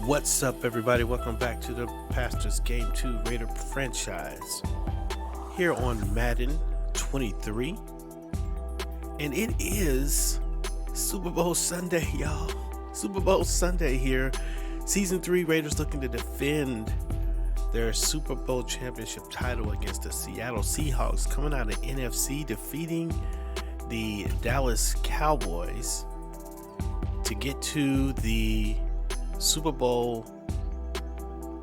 What's up, everybody? Welcome back to the Pastor's Game 2 Raider franchise here on Madden 23. And it is Super Bowl Sunday, y'all. Super Bowl Sunday here. Season 3 Raiders looking to defend their Super Bowl championship title against the Seattle Seahawks, coming out of NFC, defeating the Dallas Cowboys to get to the Super Bowl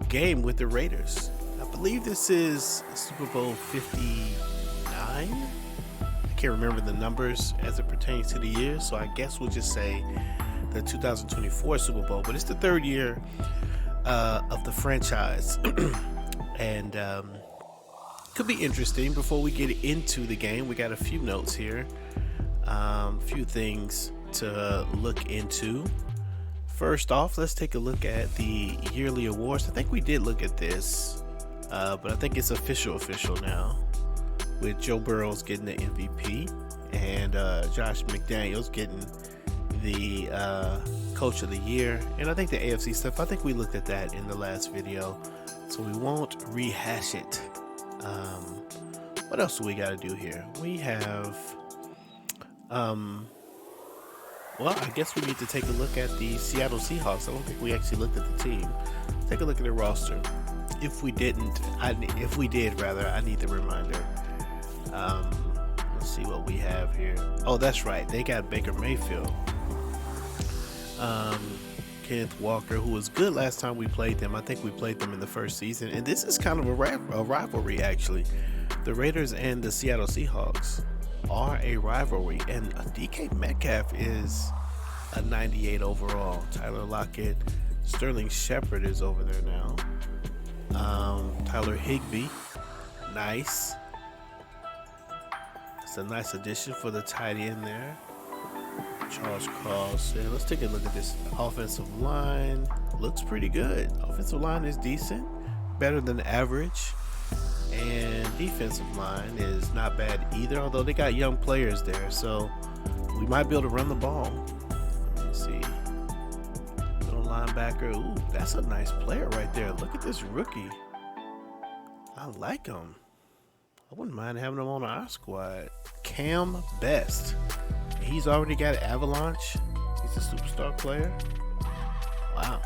game with the Raiders. I believe this is Super Bowl 59. I can't remember the numbers as it pertains to the year, so I guess we'll just say the 2024 Super Bowl. But it's the third year of the franchise, and could be interesting. Before we get into the game, we got a few notes here, a few things to look into. First off, let's take a look at the yearly awards. I think we did look at this, but I think it's official now, with Joe Burrows getting the MVP and Josh McDaniels getting the Coach of the Year. And I think the AFC stuff, I think we looked at that in the last video, so we won't rehash it. What else do we got to do here? We have well, I guess we need to take a look at the Seattle Seahawks. I don't think we actually looked at the team. Take a look at their roster. If we did, I need the reminder. Let's see what we have here. Oh, that's right. They got Baker Mayfield, Kenneth Walker, who was good last time we played them. I think we played them in the first season, and this is kind of a rivalry, actually. The Raiders and the Seattle Seahawks are a rivalry, and DK Metcalf is a 98 overall. Tyler Lockett, Sterling Shepard is over there now. Tyler Higbee, nice. It's a nice addition for the tight end there. Charles Cross. And let's take a look at this offensive line. Looks pretty good. Offensive line is decent, better than average. And defensive line is not bad either, although they got young players there, so we might be able to run the ball. Let me see. Middle linebacker. Ooh, that's a nice player right there. Look at this rookie. I like him. I wouldn't mind having him on our squad. Cam Best. He's already got Avalanche. He's a superstar player. Wow.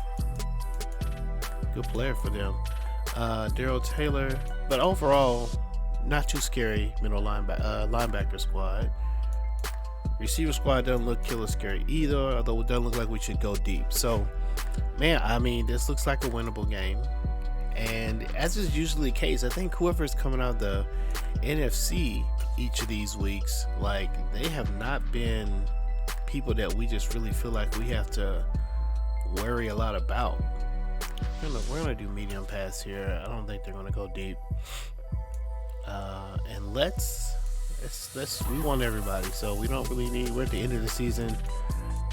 Good player for them. Daryl Taylor, but overall, not too scary middle linebacker squad. Receiver squad doesn't look killer scary either, although it doesn't look like we should go deep. So, man, I mean, this looks like a winnable game. And as is usually the case, I think whoever's coming out of the NFC each of these weeks, like, they have not been people that we just really feel like we have to worry a lot about. We're gonna do medium pass here. I don't think they're gonna go deep. And let's we want everybody, so we don't really need. We're at the end of the season,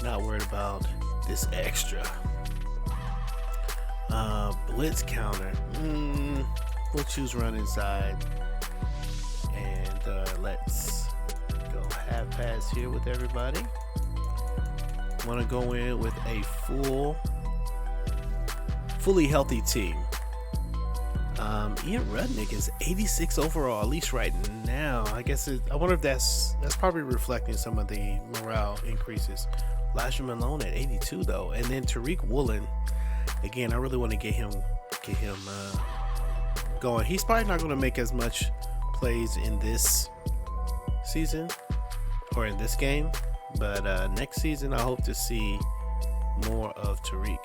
not worried about this extra. Blitz counter. We'll choose run inside, and let's go half pass here with everybody. Want to go in with a fully healthy team. Ian Rudnick is 86 overall, at least right now. I guess I wonder if that's probably reflecting some of the morale increases. Elijah Malone at 82 though, and then Tariq Woolen. Again, I really want to get him going. He's probably not going to make as much plays in this season or in this game, but next season I hope to see more of Tariq.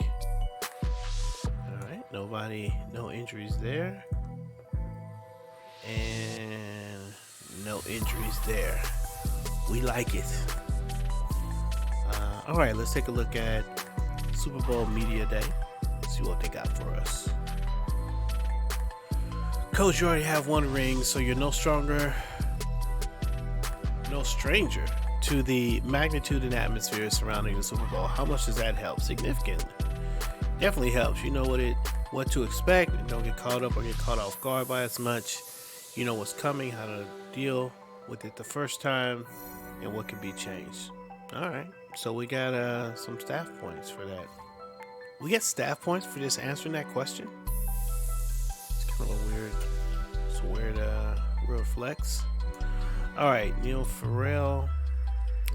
No injuries there, and no injuries there. We like it. All right, let's take a look at Super Bowl Media Day. See what they got for us. Coach, you already have one ring, so you're no stranger to the magnitude and atmosphere surrounding the Super Bowl. How much does that help? Significantly. Definitely helps. You know what to expect, and don't get caught up or get caught off guard by as much. You know what's coming, how to deal with it the first time, and what can be changed. All right, so we got some staff points for that. We get staff points for just answering that question. It's kind of a weird. It's a weird flex. All right, Neil Farrell.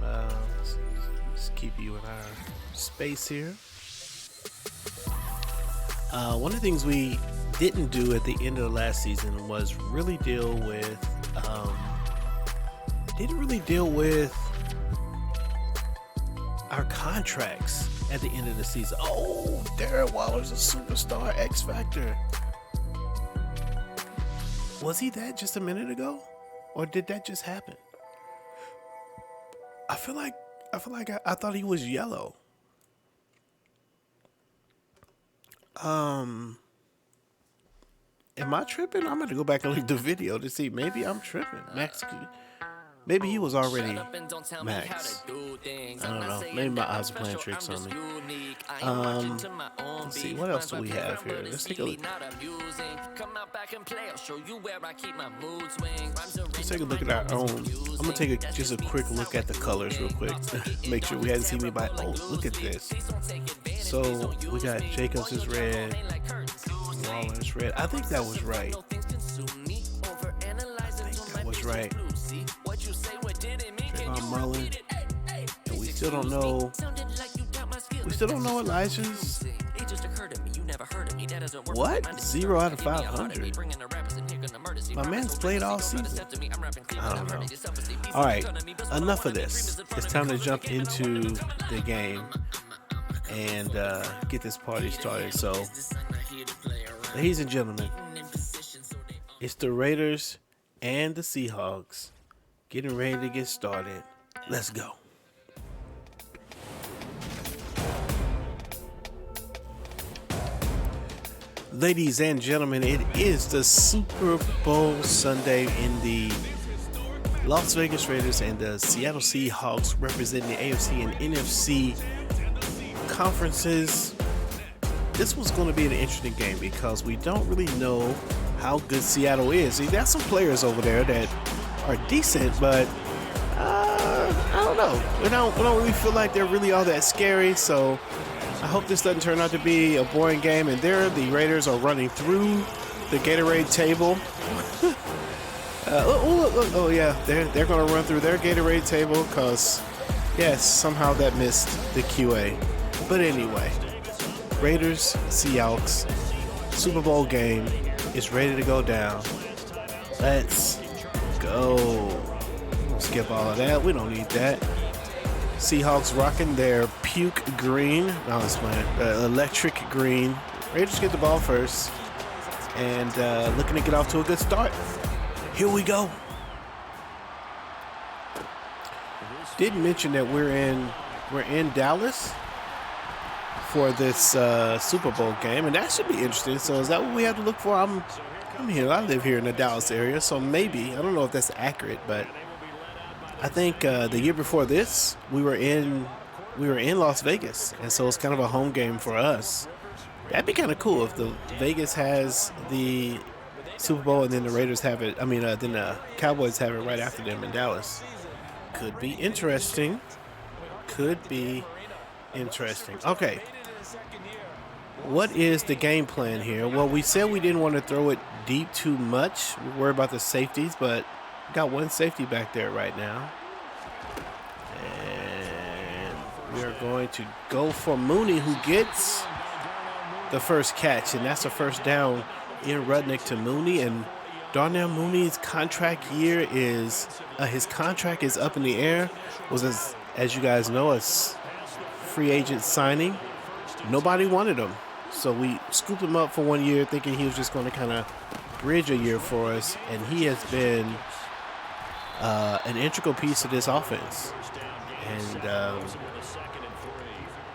Let's keep you in our space here. One of the things we didn't do at the end of the last season was really deal with. Didn't really deal with our contracts at the end of the season. Oh, Darren Waller's a superstar X Factor. Was he that just a minute ago? Or did that just happen? I feel like I thought he was yellow. Am I tripping? I'm gonna go back and look at the video to see. Maybe I'm tripping. Maybe he was already Max. I don't know. Maybe my eyes are playing tricks on me. Let's see. What else do we have here? Let's take a look. Let's take a look at our own. I'm gonna take just a quick look at the colors real quick. Make sure we hadn't seen me by. Oh, look at this. So we got Jacobs is red, Waller's red. I think that was right. Right. Trayvon Mullen. And we still don't know. We still don't know Elijah's. What? 0 out of 500. My man's played all season. I don't know. All right. Enough of this. It's time to jump into the game and get this party started. So, ladies and gentlemen, it's the Raiders and the Seahawks getting ready to get started. Let's go. Ladies and gentlemen, it is the Super Bowl Sunday in the Las Vegas Raiders and the Seattle Seahawks representing the AFC and NFC conferences. This was going to be an interesting game because we don't really know how good Seattle is. See, there's some players over there that are decent, but I don't know. We don't really feel like they're really all that scary. So I hope this doesn't turn out to be a boring game. And there, the Raiders are running through the Gatorade table. Oh yeah, they're going to run through their Gatorade table because, yes, somehow that missed the QA. But anyway, Raiders, Seahawks, Super Bowl game is ready to go down. Let's go. We'll skip all of that. We don't need that. Seahawks rocking their puke green. No, it's fine. Electric green. Raiders get the ball first. And looking to get off to a good start. Here we go. Didn't mention that we're in Dallas for this Super Bowl game, and that should be interesting. So is that what we have to look for? I'm here. I live here in the Dallas area, so maybe, I don't know if that's accurate, but I think the year before this, we were in Las Vegas, and so it's kind of a home game for us. That'd be kind of cool if the Vegas has the Super Bowl and then the Raiders have it. I mean, then the Cowboys have it right after them in Dallas. Could be interesting. Could be interesting. Okay. What is the game plan here? Well, we said we didn't want to throw it deep too much. We worry about the safeties, but we got one safety back there right now. And we are going to go for Mooney, who gets the first catch, and that's a first down in Rudnick to Mooney. And Darnell Mooney's contract year is his contract is up in the air. Was as you guys know, a free agent signing. Nobody wanted him, so we scooped him up for 1 year, thinking he was just going to kind of bridge a year for us. And he has been an integral piece of this offense. And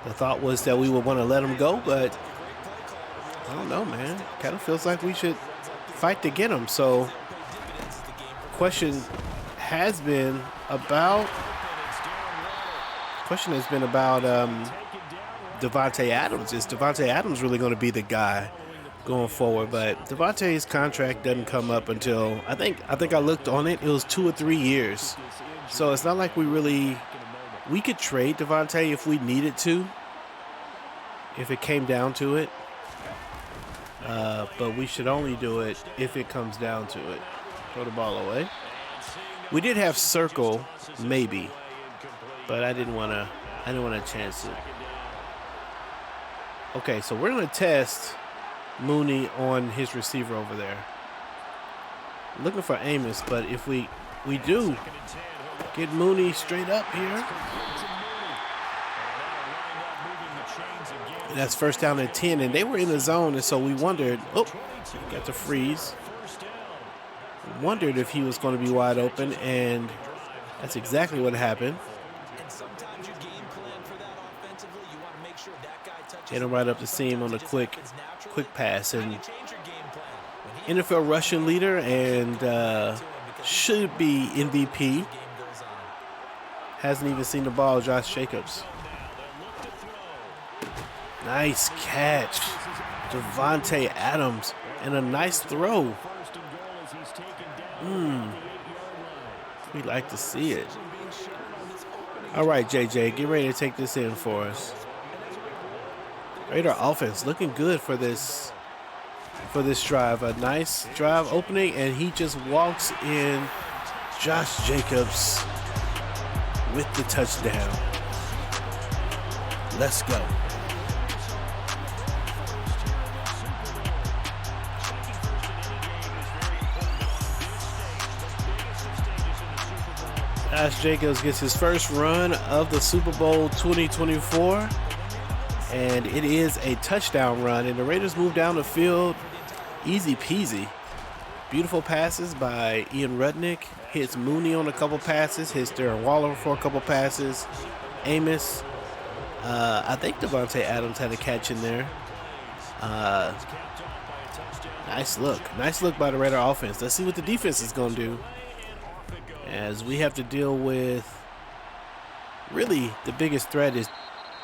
the thought was that we would want to let him go, but I don't know, man. Kind of feels like we should fight to get him. So, question has been about Devontae Adams. Is Devontae Adams really going to be the guy going forward? But Devontae's contract doesn't come up until I think I looked on it. It was 2 or 3 years. So it's not like we could trade Devontae if we needed to. if it came down to it. But we should only do it if it comes down to it. Throw the ball away. We did have circle, maybe, but I didn't want to chance it. Okay, so we're gonna test Mooney on his receiver over there. Looking for Amos, but if we do get Mooney straight up here, that's first down at 10, and they were in the zone, and so we wondered. Oh, got the freeze. Wondered if he was going to be wide open, and that's exactly what happened. Hit him right up the seam on the quick pass, and NFL rushing leader and should be MVP. Hasn't even seen the ball, Josh Jacobs. Nice catch, Devontae Adams, and a nice throw. We like to see it. All right, JJ, get ready to take this in for us. Raider offense looking good for this drive. A nice drive opening, and he just walks in. Josh Jacobs with the touchdown. Let's go. Josh Jacobs gets his first run of the Super Bowl 2024, and it is a touchdown run, and the Raiders move down the field easy peasy. Beautiful passes by Ian Rudnick, hits Mooney on a couple passes, hits Darren Waller for a couple passes, Amos, I think Devontae Adams had a catch in there. Nice look by the Raider offense. Let's see what the defense is going to do, as we have to deal with, really, the biggest threat is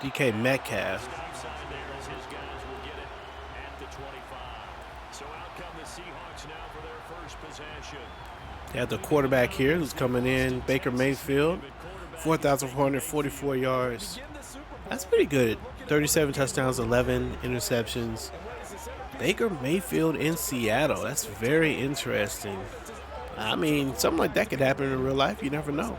DK Metcalf. They have the quarterback here who's coming in, Baker Mayfield, 4,444 yards. That's pretty good. 37 touchdowns, 11 interceptions. Baker Mayfield in Seattle. That's very interesting. I mean, something like that could happen in real life. You never know.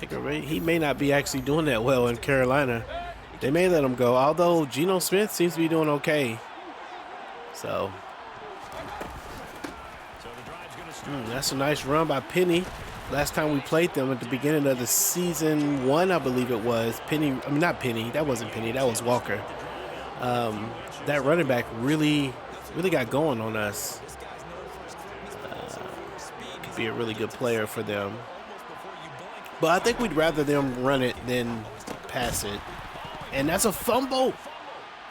He may not be actually doing that well in Carolina. They may let him go, although Geno Smith seems to be doing okay. So, that's a nice run by Penny. Last time we played them at the beginning of the season 1, I believe it was. Not Penny. That wasn't Penny. That was Walker. That running back really got going on us. Could be a really good player for them. But I think we'd rather them run it than pass it. And that's a fumble.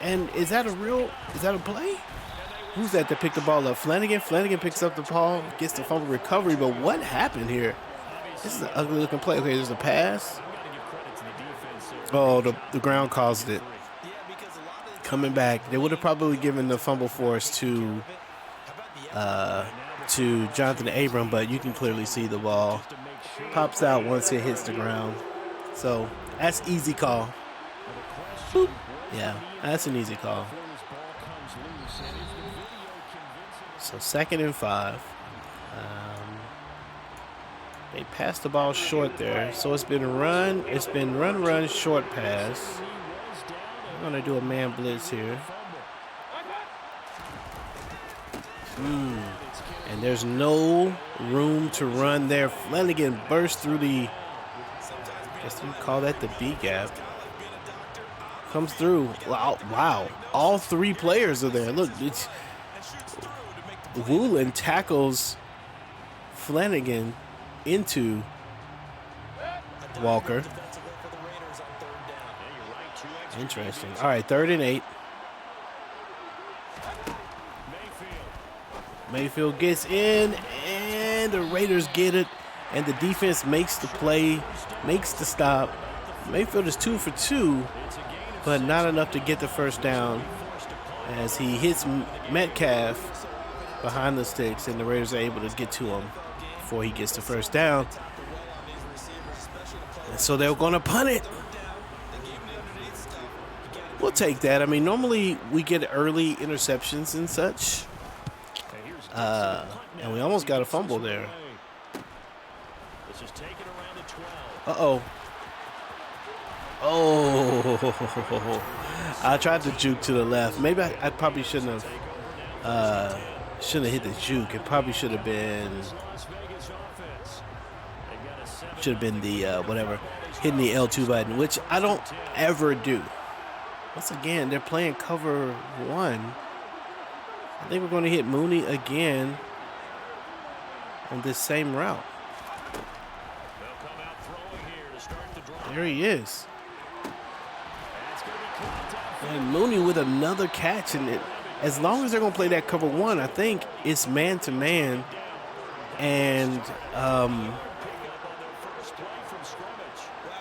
And is that a play? Who's that picked the ball up? Flanagan? Flanagan picks up the ball, gets the fumble recovery. But what happened here? This is an ugly looking play. Okay, there's a pass. Oh, the ground caused it. Coming back. They would have probably given the fumble force to Jonathan Abram, but you can clearly see the ball pops out once it hits the ground. So that's easy call. Boop. Yeah, that's an easy call. So 2nd and 5. They passed the ball short there. So it's been run, short pass. I'm going to do a man blitz here. And there's no room to run there. Flanagan burst through the, I guess you call that the B gap. Comes through. Wow. All 3 players are there. Look, it's Woolen tackles Flanagan into Walker. Interesting. All right, 3rd and 8. Mayfield gets in, and the Raiders get it, and the defense makes the play, makes the stop. Mayfield is 2 for 2, but not enough to get the first down, as he hits Metcalf behind the sticks, and the Raiders are able to get to him before he gets the first down. And so they're going to punt it. We'll take that. I mean, normally we get early interceptions and such. And we almost got a fumble there. Uh-oh. Oh, I tried to juke to the left. Maybe I probably shouldn't have hit the juke. It probably should have been the whatever, hitting the L2 button, which I don't ever do. Once again, they're playing cover one. I think we're going to hit Mooney again on this same route. There he is. And Mooney with another catch. And as long as they're going to play that cover one, I think it's man-to-man. And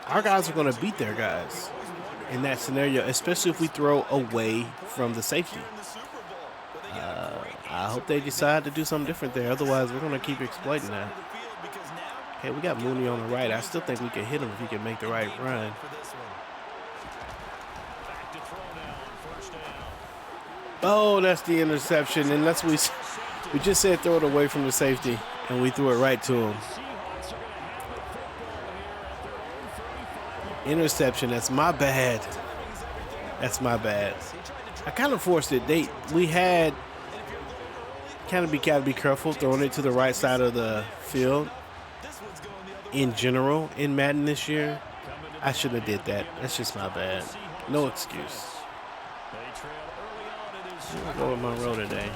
our guys are going to beat their guys in that scenario, especially if we throw away from the safety. I hope they decide to do something different there. Otherwise, we're going to keep exploiting that. Okay, we got Mooney on the right. I still think we can hit him if he can make the right run. Oh, that's the interception. And that's what we just said throw it away from the safety, and we threw it right to him. Interception. That's my bad. That's my bad. I kind of forced it. We had gotta be careful throwing it to the right side of the field. In general, in Madden this year, I shouldn't have did that. That's just my bad. No excuse. I'm gonna go with Monroe today.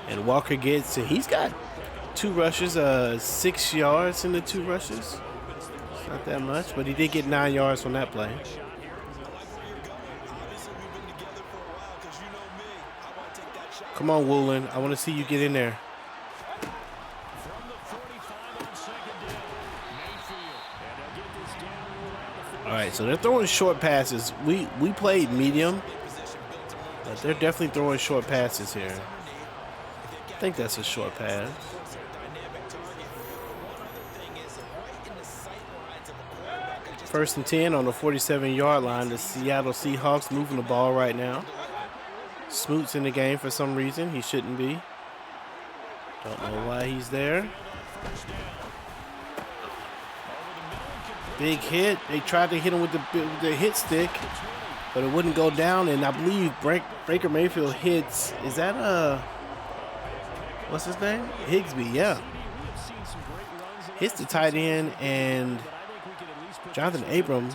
And Walker gets it. He's got 2 rushes, 6 yards in the 2 rushes. It's not that much, but he did get 9 yards on that play. Come on, Woolen. I want to see you get in there. All right, so they're throwing short passes. We played medium, but they're definitely throwing short passes here. I think that's a short pass. First and 10 on the 47-yard line. The Seattle Seahawks moving the ball right now. Smoot's in the game for some reason. He shouldn't be. Don't know why he's there. Big hit. They tried to hit him with the hit stick, but it wouldn't go down. And I believe Baker Mayfield hits. Is that what's his name? Higsby, yeah. Hits the tight end, and Jonathan Abram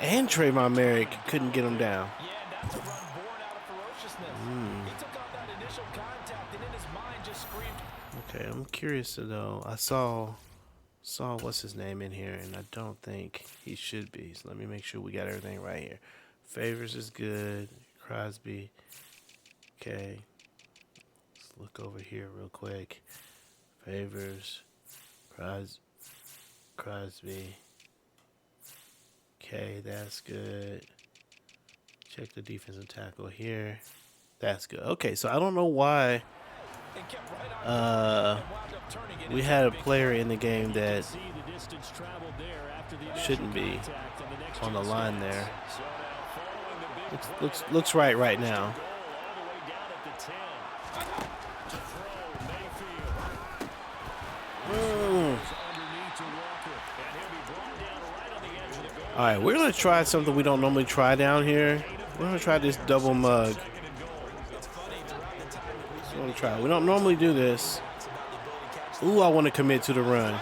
and Trayvon Merrick couldn't get him down. Okay, I'm curious to know. I saw what's his name in here, and I don't think he should be. So let me make sure we got everything right here. Favors is good. Crosby. Okay. Let's look over here real quick. Favors. Crosby. Okay, that's good. Check the defensive tackle here. That's good. Okay, so I don't know why we had a player in the game that shouldn't be on the line there. Looks right now. All right, we're going to try something we don't normally try down here. We're going to try this double mug. We're going to try. We don't normally do this. Ooh, I want to commit to the run.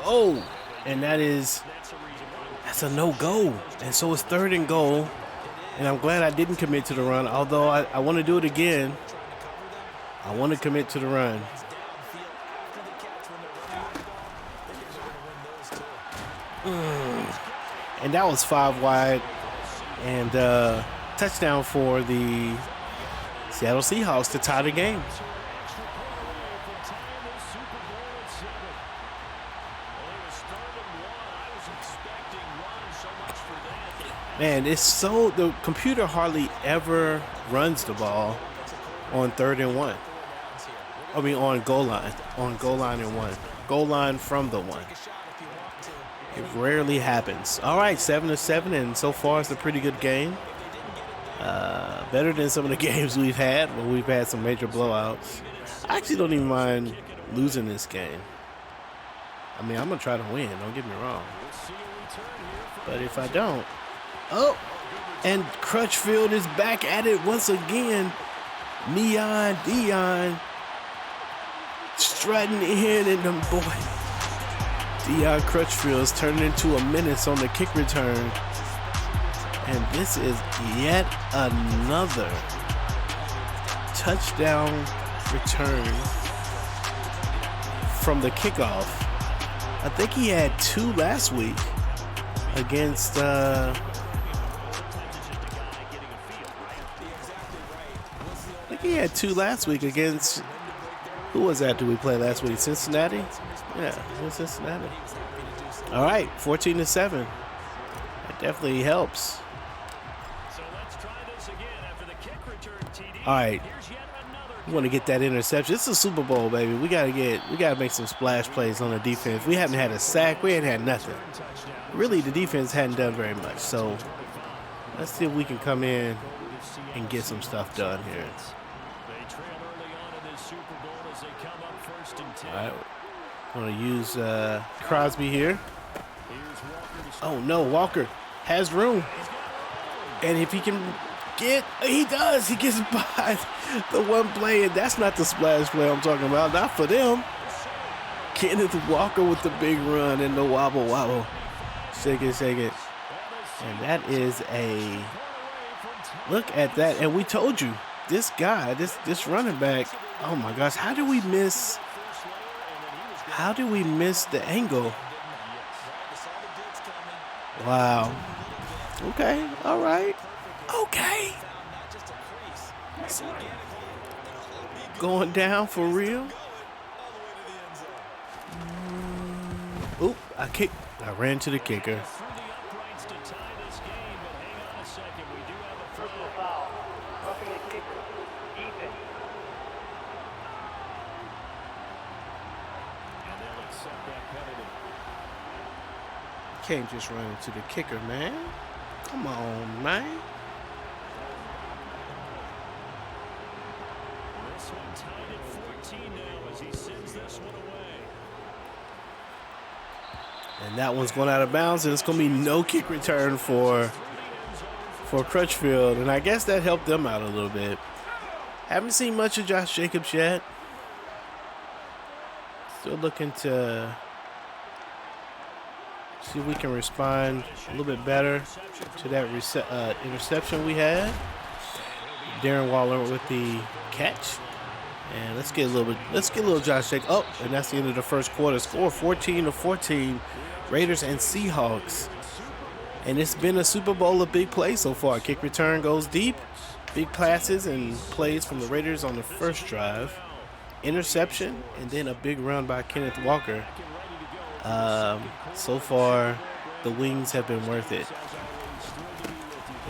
Oh, and that's a no-go. And so it's 3rd and goal. And I'm glad I didn't commit to the run, although I want to do it again. I want to commit to the run. And that was 5 wide, and touchdown for the Seattle Seahawks to tie the game. Man, the computer hardly ever runs the ball on 3rd and 1. I mean, on goal line and 1. Goal line from the 1. It rarely happens. All right, 7-7, and so far it's a pretty good game. Better than some of the games we've had when we've had some major blowouts. I actually don't even mind losing this game. I mean, I'm going to try to win, don't get me wrong. But if I don't... Oh! And Crutchfield is back at it once again. Dion strutting in, and them boy. Dion Crutchfield is turning into a menace on the kick return. And this is yet another touchdown return from the kickoff. I think he had 2 last week against I think he had 2 last week against, who was that? Did we play last week? Cincinnati? Yeah, it was Cincinnati. All right, 14-7. That definitely helps. All right, we want to get that interception. It's a Super Bowl, baby. We gotta make some splash plays on the defense. We haven't had a sack. We ain't had nothing. Really, the defense hadn't done very much. So let's see if we can come in and get some stuff done here. All right, I'm gonna use Crosby here. Oh no, Walker has room, and if he can he does. He gets by the one play, and that's not the splash play I'm talking about. Not for them. Kenneth Walker with the big run and the wobble. Shake it. And that is a look at that. And we told you, this guy, this running back, oh my gosh, how do we miss the angle? Wow. Okay, all right. Okay. Going down for real. Oop, I ran to the kicker. Can't just run into the kicker, man. Come on, man. And that one's going out of bounds, and it's going to be no kick return for Crutchfield. And I guess that helped them out a little bit. Haven't seen much of Josh Jacobs yet. Still looking to see if we can respond a little bit better to that interception we had. Darren Waller with the catch. And let's get a little Josh Jacobs. Oh, and that's the end of the first quarter. Score 14-14. Raiders and Seahawks. And it's been a Super Bowl of big plays so far. Kick return goes deep. Big passes and plays from the Raiders on the first drive. Interception, and then a big run by Kenneth Walker. So far, the wings have been worth it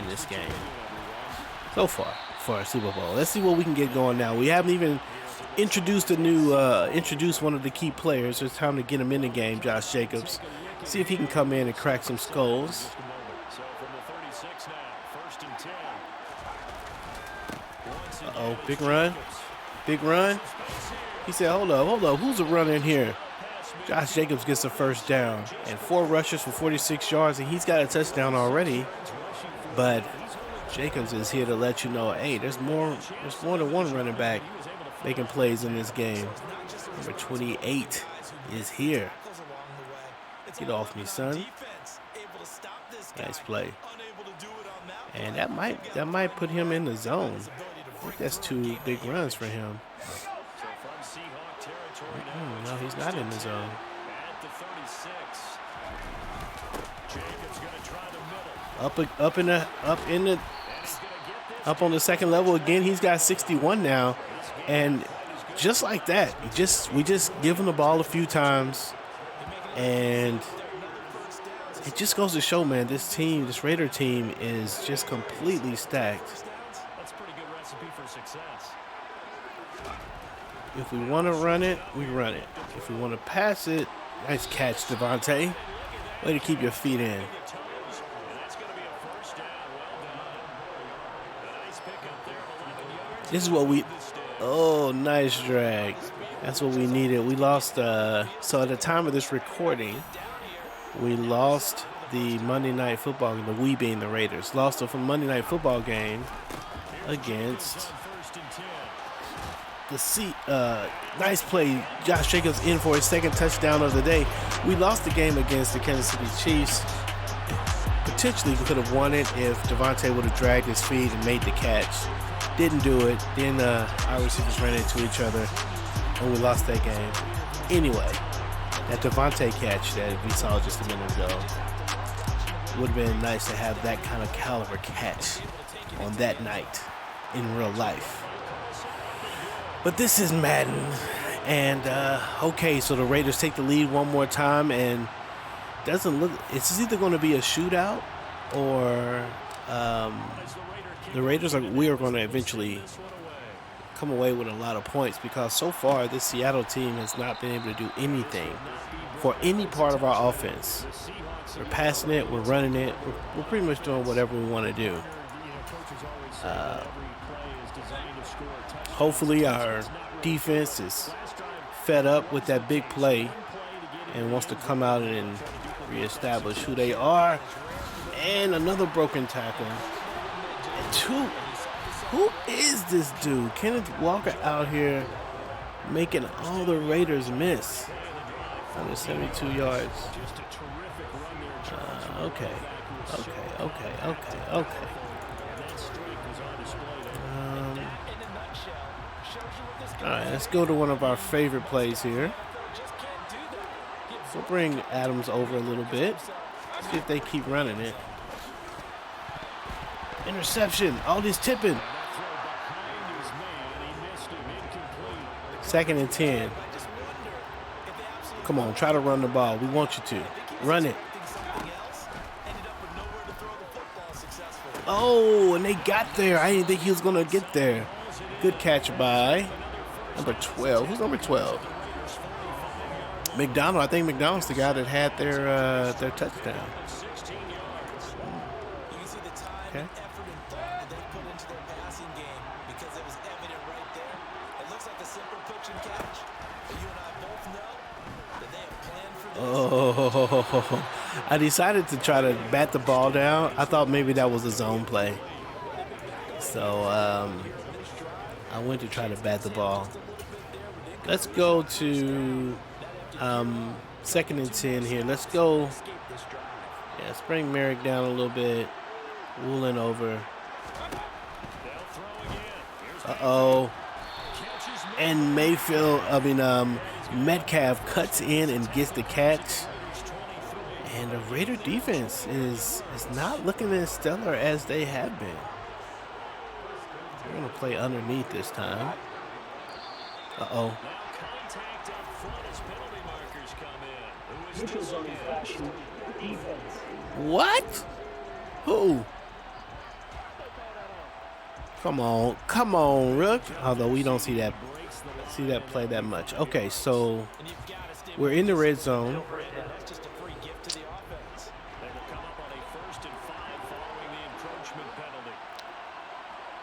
in this game. So far for a Super Bowl. Let's see what we can get going now. We haven't even introduced one of the key players. It's time to get him in the game, Josh Jacobs. See if he can come in and crack some skulls. Uh-oh, big run. He said, hold up, who's a runner in here? Josh Jacobs gets the first down, and 4 rushes for 46 yards, and he's got a touchdown already. But Jacobs is here to let you know, hey, there's more than one running back making plays in this game. Number 28 is here. Get off me, son. Nice play. And that might put him in the zone. I think that's 2 big runs for him. No, he's not in the zone. Up on the second level again. He's got 61 now, and just like that, we just give him the ball a few times, and it just goes to show, man, this Raider team is just completely stacked. That's a pretty good recipe for success. If we want to run it, we run it. If we want to pass it, Nice catch, Devontae. Way to keep your feet in. This is what we... Oh, nice drag. That's what we needed. We lost... so at the time of this recording, we lost the Monday Night Football game, the we being the Raiders. Lost the Monday Night Football game against the nice play. Josh Jacobs in for his second touchdown of the day. We lost the game against the Kansas City Chiefs. Potentially we could have won it if Devontae would have dragged his feet and made the catch. Didn't do it. Then our receivers ran into each other and we lost that game. Anyway, that Devontae catch that we saw just a minute ago would have been nice to have that kind of caliber catch on that night in real life. But this is Madden, and okay, so the Raiders take the lead one more time, and doesn't look. It's either going to be a shootout, or the Raiders we are going to eventually come away with a lot of points, because so far this Seattle team has not been able to do anything for any part of our offense. We're passing it, we're running it, we're pretty much doing whatever we want to do. Hopefully our defense is fed up with that big play and wants to come out and reestablish who they are. And another broken tackle. And who is this dude? Kenneth Walker out here making all the Raiders miss. 172 yards. Okay. All right, let's go to one of our favorite plays here. We'll bring Adams over a little bit. See if they keep running it. Interception. All this tipping. 2nd and 10. Come on, try to run the ball. We want you to. Run it. Oh, and they got there. I didn't think he was going to get there. Good catch by number 12. Who's number 12? McDonald. I think McDonald's the guy that had their touchdown. Okay. Oh, I decided to try to bat the ball down. I thought maybe that was a zone play. So I went to try to bat the ball. Let's go to 2nd and 10 here. Let's go. Yeah, let's bring Merrick down a little bit. Woolen over. Uh-oh. And Metcalf cuts in and gets the catch. And the Raider defense is not looking as stellar as they have been. We're going to play underneath this time. Uh-oh. What? Who? Come on, Rook. Although we don't see that play that much. Okay, so we're in the red zone.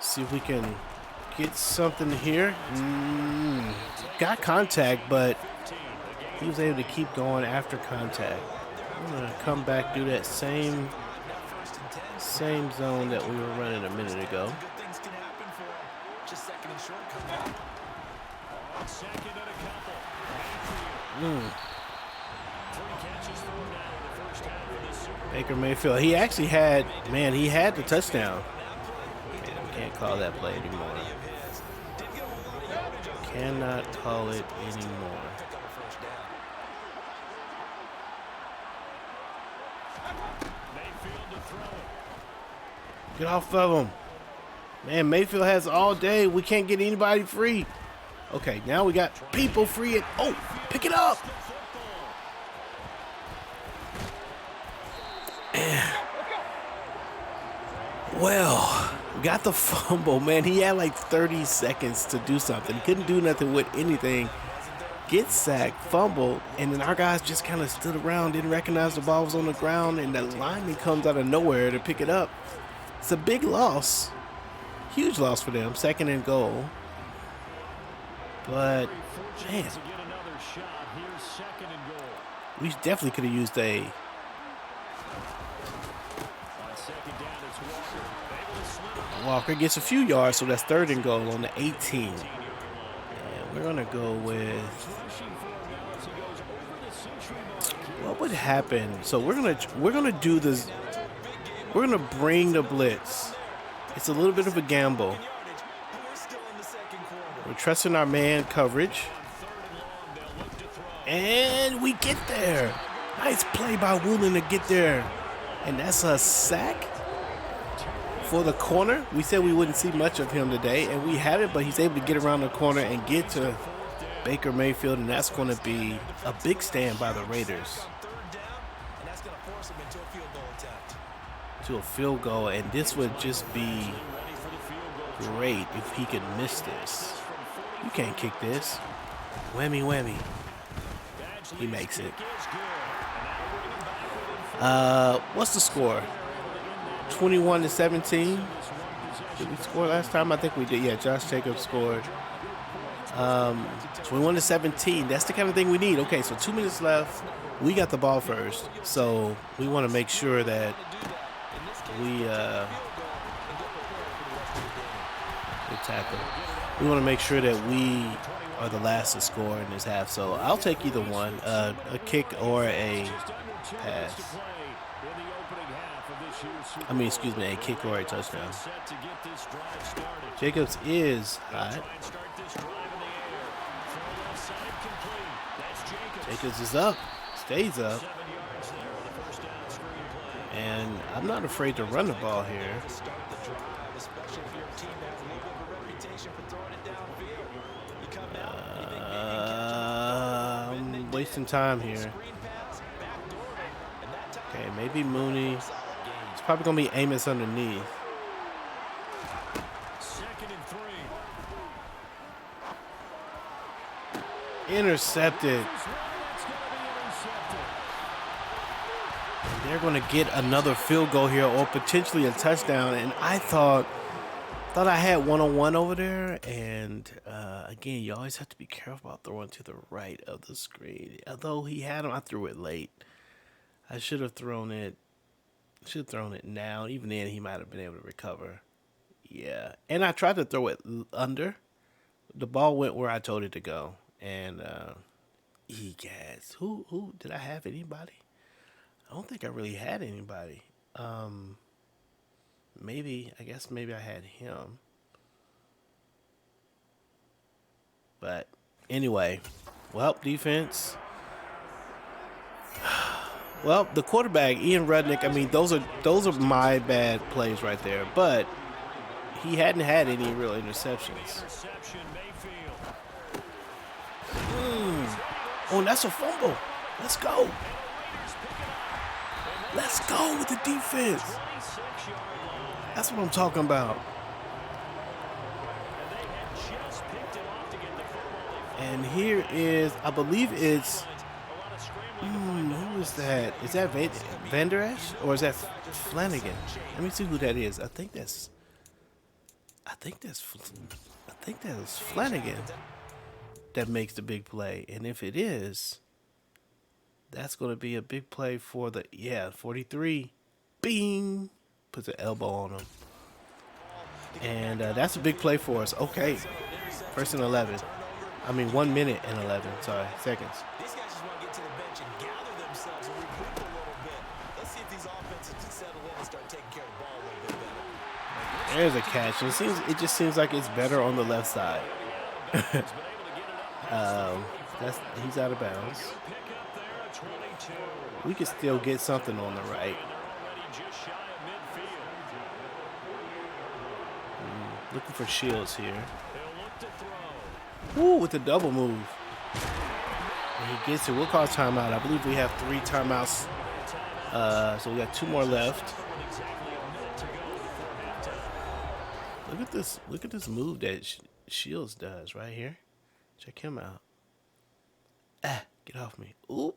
See if we can get something here. Got contact, but he was able to keep going after contact. I'm gonna come back, do that same zone that we were running a minute ago. Baker Mayfield. He actually had the touchdown. Can't call that play anymore. Cannot call it anymore. Get off of him. Man, Mayfield has all day. We can't get anybody free. Okay, now we got people free. Oh, pick it up. Well, got the fumble, man. He had like 30 seconds to do something. Couldn't do nothing with anything. Get sacked, fumble, and then our guys just kind of stood around, didn't recognize the ball was on the ground, and the lineman comes out of nowhere to pick it up. It's a big loss. Huge loss for them. 2nd and goal. But, man, we definitely could have used a... Walker gets a few yards, so that's 3rd and goal on the 18. And we're going to go with... What would happen? So we're gonna do this. We're gonna bring the blitz. It's a little bit of a gamble. We're trusting our man coverage. And we get there. Nice play by Woolen to get there. And that's a sack for the corner. We said we wouldn't see much of him today, and we had it, but he's able to get around the corner and get to Baker Mayfield, and that's going to be a big stand by the Raiders. To a field goal, and this would just be great if he could miss this. You can't kick this. Whammy, whammy. He makes it. What's the score? 21-17. Did we score last time? I think we did. Yeah, Josh Jacobs scored. 21-17. That's the kind of thing we need. Okay, so 2 minutes left. We got the ball first, so we want to make sure that we tackle. We want to make sure that we are the last to score in this half. So I'll take either one, a kick or a pass. I mean, excuse me, a kick or a touchdown. Jacobs is hot. Jacobs is up, stays up. And I'm not afraid to run the ball here. I'm wasting time here. Okay, maybe Mooney. It's probably going to be Amos underneath. Intercepted. They're going to get another field goal here or potentially a touchdown. And I thought I had one-on-one over there. And, again, you always have to be careful about throwing to the right of the screen. Although he had him, I threw it late. I should have thrown it now. Even then, he might have been able to recover. Yeah. And I tried to throw it under. The ball went where I told it to go. And who did I have? Anybody? I don't think I really had anybody. Maybe I had him. But anyway, well, defense. Well, the quarterback, Ian Rudnick, I mean, those are my bad plays right there. But he hadn't had any real interceptions. Oh, and that's a fumble. Let's go. Let's go with the defense. That's what I'm talking about. And here is, I believe it's, who is that? Is that Van Der Esch or is that Flanagan? Let me see who that is. I think that's Flanagan that makes the big play. And if it is, that's going to be a big play for 43. Bing! Puts an elbow on him. And that's a big play for us. Okay. 1st and 11. 1 minute and 11. Sorry, seconds. These guys just want to get to the bench and gather themselves and regroup a little bit. Let's see if these offenses can settle in and start taking care of the ball a little bit better. There's a catch. It just seems like it's better on the left side. He's out of bounds. We can still get something on the right. Looking for Shields here. Woo, with the double move. And he gets it. We'll call timeout. I believe we have 3 timeouts. So we got 2 more left. Look at this move that Shields does right here. Check him out. Get off me. Oop.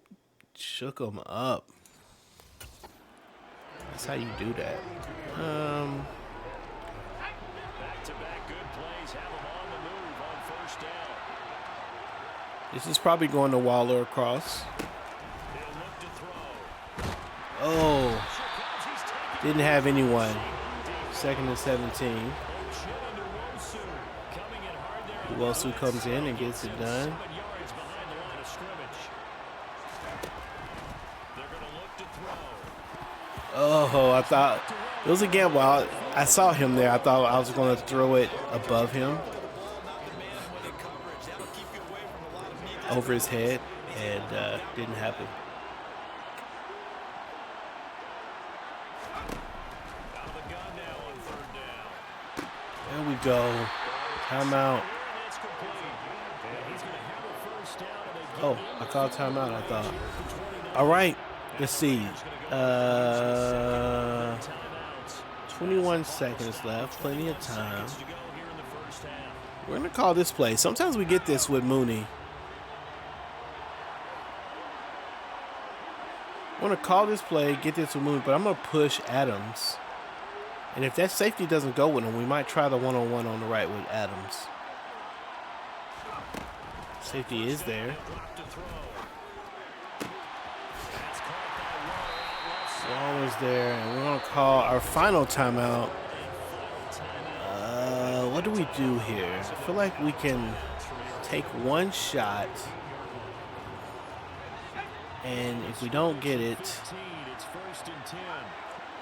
Shook him up. That's how you do that. Back-to-back good plays have them on the move on first down. This is probably going to Waller across. Oh. Didn't have anyone. 2nd and 17. Uwosu comes in and gets it done. Oh, I thought it was a gamble. I saw him there. I thought I was going to throw it above him, over his head, and didn't happen. There we go. Timeout. Oh, I called timeout, I thought. All right, let's see. 21 seconds left. Plenty of time. We're going to call this play. Sometimes we get this with Mooney. I'm going to call this play, get this with Mooney, but I'm going to push Adams. And if that safety doesn't go with him, we might try the one-on-one on the right with Adams. Safety is there. Waller's there, and we're going to call our final timeout. What do we do here? I feel like we can take one shot, and if we don't get it,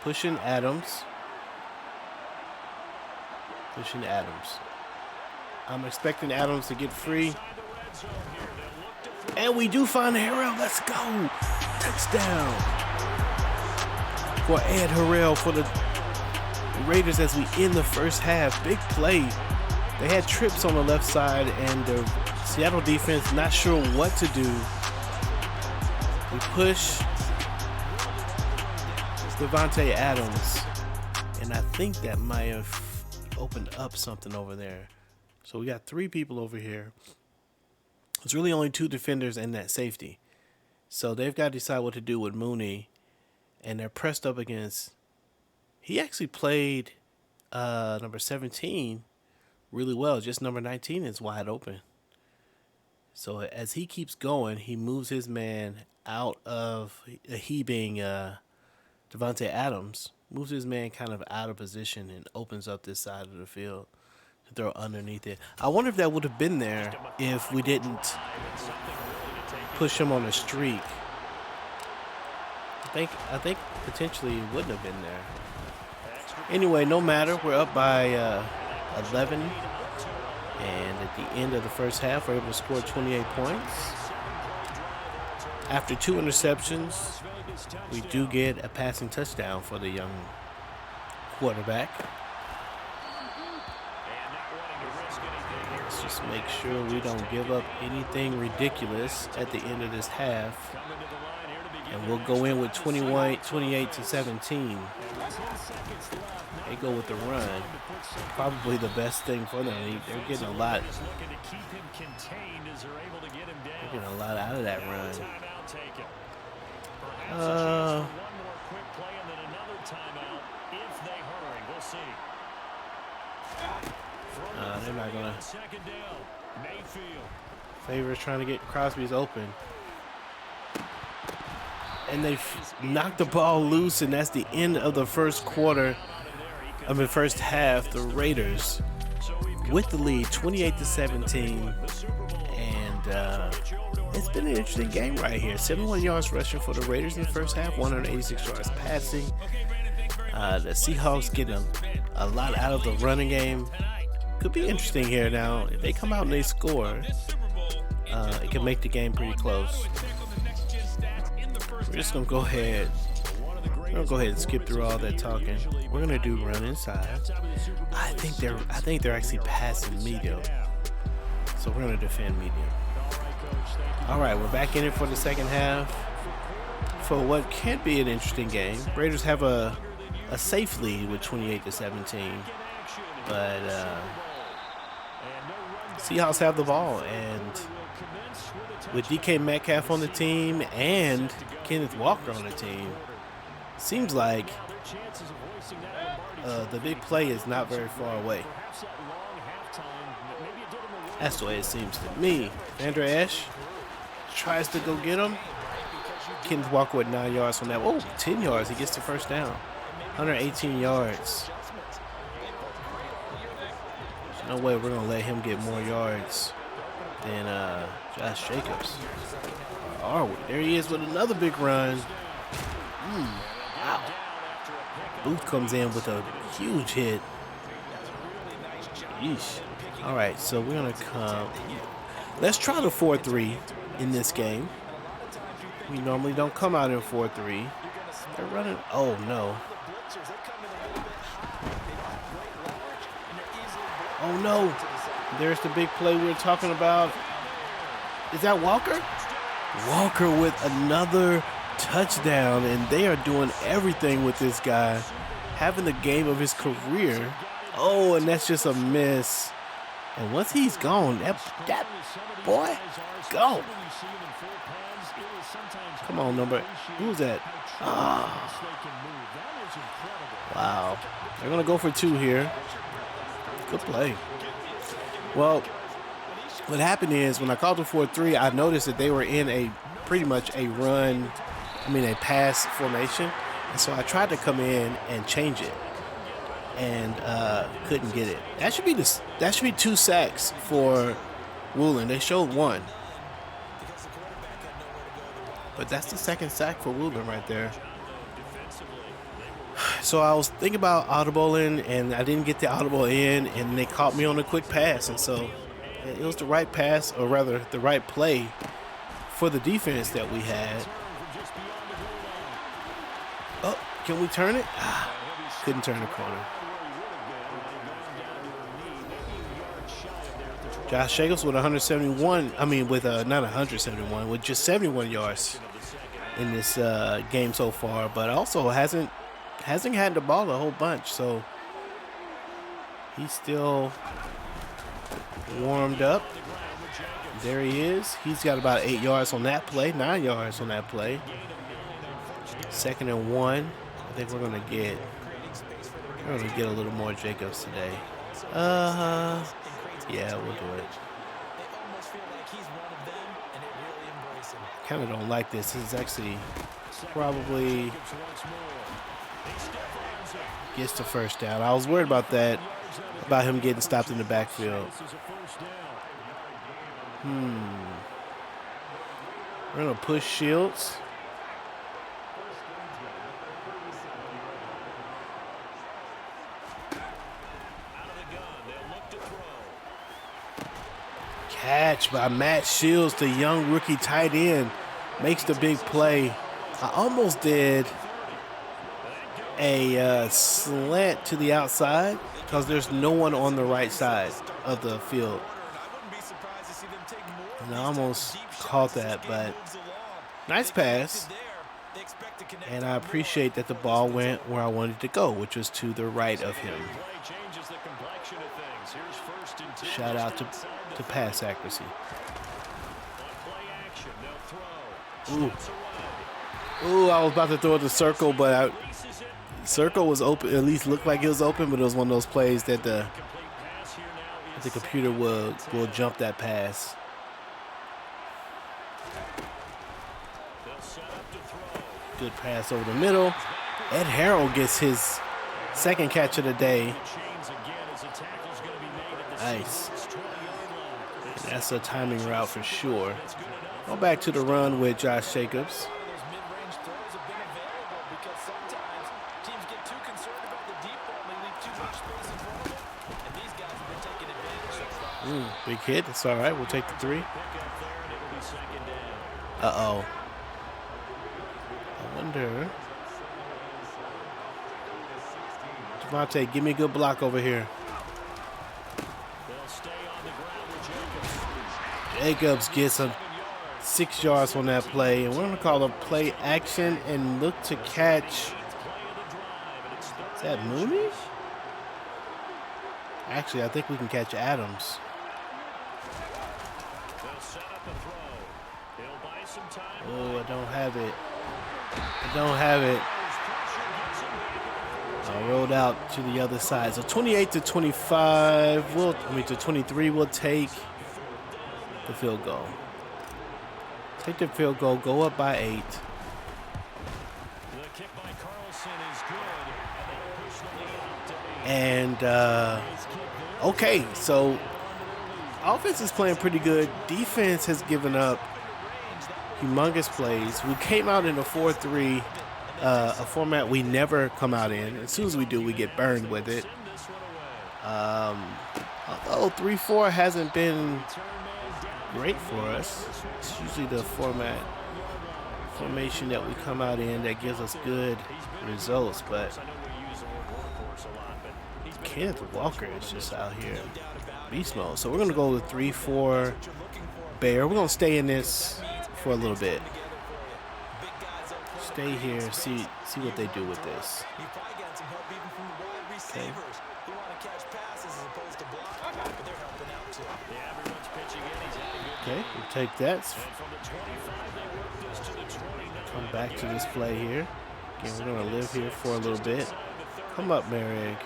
pushing Adams. Pushing Adams. I'm expecting Adams to get free. And we do find Harrell. Let's go. Touchdown. For Ed Harrell for the Raiders as we end the first half. Big play. They had trips on the left side, and the Seattle defense not sure what to do. We push Devontae Adams, and I think that might have opened up something over there. So we got 3 people over here. It's really only 2 defenders and that safety. So they've got to decide what to do with Mooney, and they're pressed up against. He actually played number 17 really well. Just number 19 is wide open. So as he keeps going, he moves his man out of, he being Devontae Adams, moves his man kind of out of position and opens up this side of the field to throw underneath it. I wonder if that would have been there if we didn't push him on a streak. I think potentially it wouldn't have been there. Anyway, no matter. We're up by 11. And at the end of the first half, we're able to score 28 points. After 2 interceptions, we do get a passing touchdown for the young quarterback. Let's just make sure we don't give up anything ridiculous at the end of this half. And we'll go in with 28-17. They go with the run. Probably the best thing for them. They're getting a lot. They're getting a lot out of that run. They're not gonna. Favors trying to get Crosby's open. And they knocked the ball loose, and that's the end of the first quarter. First half. The Raiders with the lead, 28-17, and it's been an interesting game right here. 71 yards rushing for the Raiders in the first half, 186 yards passing. The Seahawks getting a lot out of the running game. Could be interesting here now. If they come out and they score, it can make the game pretty close. We're just gonna go ahead. We're gonna go ahead and skip through all that talking. We're gonna do run inside. I think they're actually passing medium, so we're gonna defend medium. All right, we're back in it for the second half for what can be an interesting game. Raiders have a safe lead with 28-17, but Seahawks have the ball, and with DK Metcalf on the team and Kenneth Walker on the team, seems like the big play is not very far away. That's the way it seems to me. Andrew Ash tries to go get him. Kenneth Walker with 9 yards from that. Oh, 10 yards. He gets the first down. 118 yards. There's no way we're going to let him get more yards than Josh Jacobs. Or are we? There he is with another big run. Wow. Booth comes in with a huge hit. Yeesh. All right, so we're going to come. Let's try the 4-3 in this game. We normally don't come out in 4-3. They're running. Oh, no. Oh, no. There's the big play we were talking about. Is that Walker? Walker with another touchdown, and they are doing everything with this guy, having the game of his career. Oh, and that's just a miss. And once he's gone, that boy, go. Come on, number. Who's that? Oh. Wow. They're going to go for 2 here. Good play. Well, what happened is when I called the 4-3, I noticed that they were in a pretty much a pass formation. And so I tried to come in and change it and couldn't get it. That should be 2 sacks for Woolen. They showed 1. But that's the 2nd sack for Woolen right there. So I was thinking about audibling, and I didn't get the audible in, and they caught me on a quick pass. And so it was the right pass, or rather the right play for the defense that we had. Oh, can we turn it? Couldn't turn the corner. Josh Jacobs with 171. Not 171, with just 71 yards in this game so far, but also hasn't had the ball a whole bunch, so he's still warmed up. There he is. He's got about 8 yards on that play, 9 yards on that play. 2nd and 1. I think we're gonna get a little more Jacobs today. Yeah, we'll do it. Kind of don't like this. This is actually probably gets the first down. I was worried about that, about him getting stopped in the backfield. We're going to push Shields. Catch by Matt Shields, the young rookie tight end, makes the big play. I almost did a slant to the outside because there's no one on the right side of the field. And I almost caught that, but nice pass. And I appreciate that the ball went where I wanted it to go, which was to the right of him. Shout out to pass accuracy. Ooh, I was about to throw it to Circle, but Circle was open, at least looked like it was open, but it was one of those plays that the computer will jump that pass. Good pass over the middle. Ed Harrell gets his 2nd catch of the day. Nice. And that's a timing route for sure. Go back to the run with Josh Jacobs. Big hit. It's all right. We'll take the 3. Uh-oh. I wonder. Devontae, give me a good block over here. Jacobs gets him 6 yards on that play, and we're going to call a play action and look to catch. Is that Mooney? Actually, I think we can catch Adams. Oh, I don't have it. I don't have it. I rolled out to the other side. So 28 to 25. To 23. We'll take the field goal. Take the field goal. Go up by 8. And okay, so offense is playing pretty good. Defense has given up humongous plays. We came out in a 4-3, a format we never come out in. As soon as we do, we get burned with it. Although 3-4 hasn't been great for us. It's usually the formation that we come out in that gives us good results, but Kenneth Walker is just out here beast mode. So we're going to go with 3-4 bear. We're going to stay in this for a little bit. Stay here, see what they do with this. Okay. Okay, we'll take that. Come back to this play here. Again, we're going to live here for a little bit. Come up, Merrick.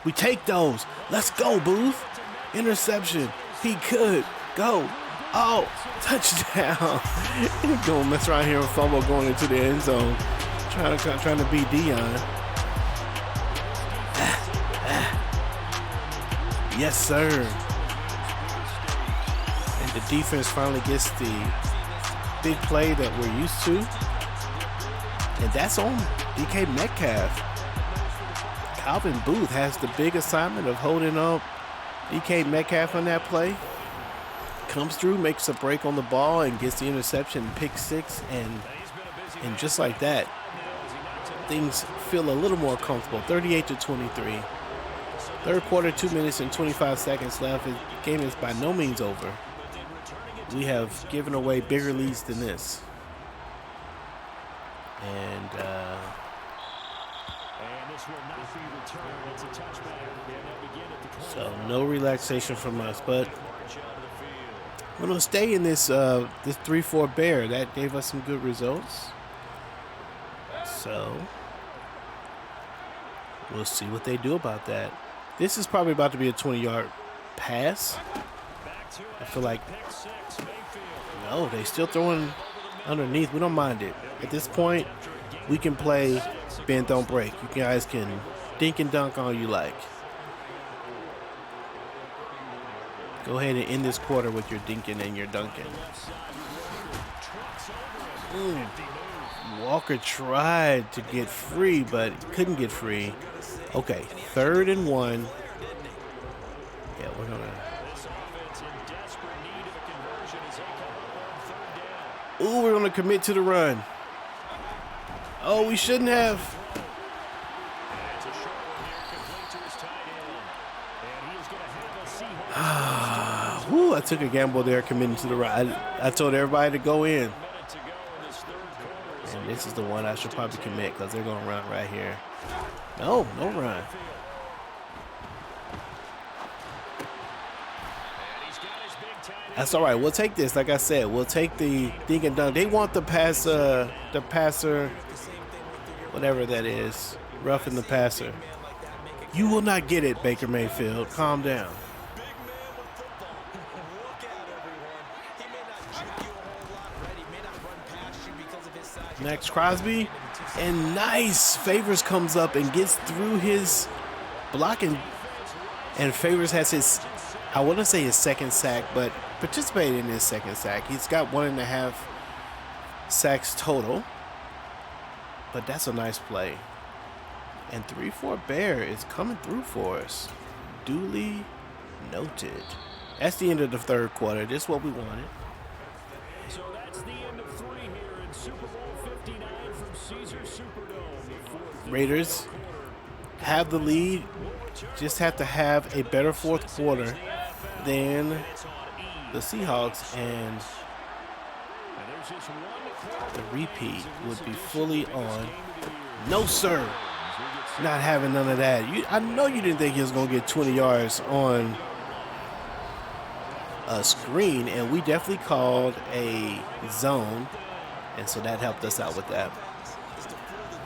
We take those. Let's go, Booth. Interception. He could go. Oh, touchdown. He's going to mess around here and fumble going into the end zone. Trying to beat Dion. Yes, sir. And the defense finally gets the big play that we're used to. And that's on DK Metcalf. Calvin Booth has the big assignment of holding up DK Metcalf on that play. Comes through, makes a break on the ball, and gets the interception, pick 6, and just like that, things feel a little more comfortable. 38 to 23. Third quarter, 2 minutes and 25 seconds left. The game is by no means over. We have given away bigger leads than this. And so no relaxation from us, but we're going to stay in this 3-4 bear. That gave us some good results. So we'll see what they do about that. This is probably about to be a 20-yard pass. I feel like, no, they still throwing underneath. We don't mind it. At this point, we can play bend, don't break. You guys can dink and dunk all you like. Go ahead and end this quarter with your dinking and your dunking. Walker tried to get free, but couldn't get free. Okay, 3rd and 1. Yeah, we're going to... Ooh, we're going to commit to the run. Oh, we shouldn't have. Ooh, I took a gamble there committing to the run. I told everybody to go in. And this is the one I should probably commit because they're going to run right here. No run. That's all right. We'll take this. Like I said, we'll take the dink and dunk. They want the passer, whatever that is, roughing the passer. You will not get it, Baker Mayfield. Calm down. Max Crosby, and nice. Favors comes up and gets through his blocking, and Favors has his, I want to say his second sack, but participated in his second sack. He's got 1.5 sacks total, but that's a nice play. And 3-4 Bear is coming through for us. Duly noted. That's the end of the third quarter. This is what we wanted. So that's the end of 3 here in Super Bowl 59 from Caesars Superdome. Raiders have the lead. Just have to have a better fourth quarter than the Seahawks, and the repeat would be fully on. No, sir. Not having none of that. I know you didn't think he was going to get 20 yards on a screen, and we definitely called a zone, and so that helped us out with that.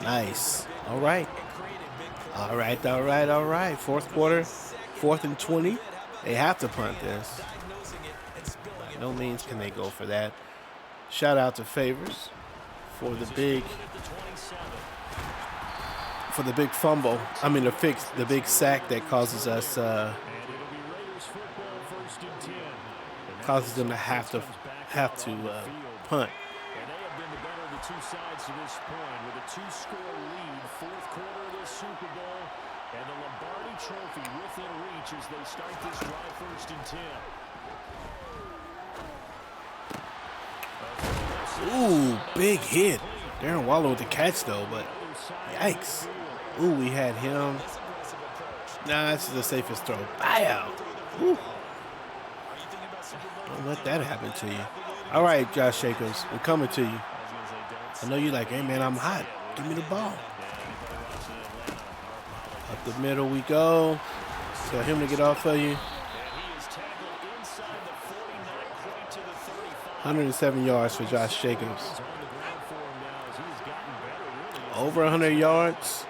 Nice. All right. All right. Fourth quarter, 4th and 20. They have to punt this. By no means can they go for that. Shout out to Favors for the big fumble. I mean, the big sack that causes us causes them to have to punt. And they have been the better of the two sides to this point with a 2-score lead, 4th quarter of the Super Bowl, and the Lombardi Trophy within reach as they start this drive 1st and 10. Ooh, big hit. Darren Waller with the catch though, but yikes. Ooh, we had him. Nah, this is the safest throw. Buyout. Ooh. Don't let that happen to you. All right, Josh Jacobs, we're coming to you. I know you're like, hey, man, I'm hot. Give me the ball. Up the middle we go. Tell him to get off of you. 107 yards for Josh Jacobs. Over 100 yards.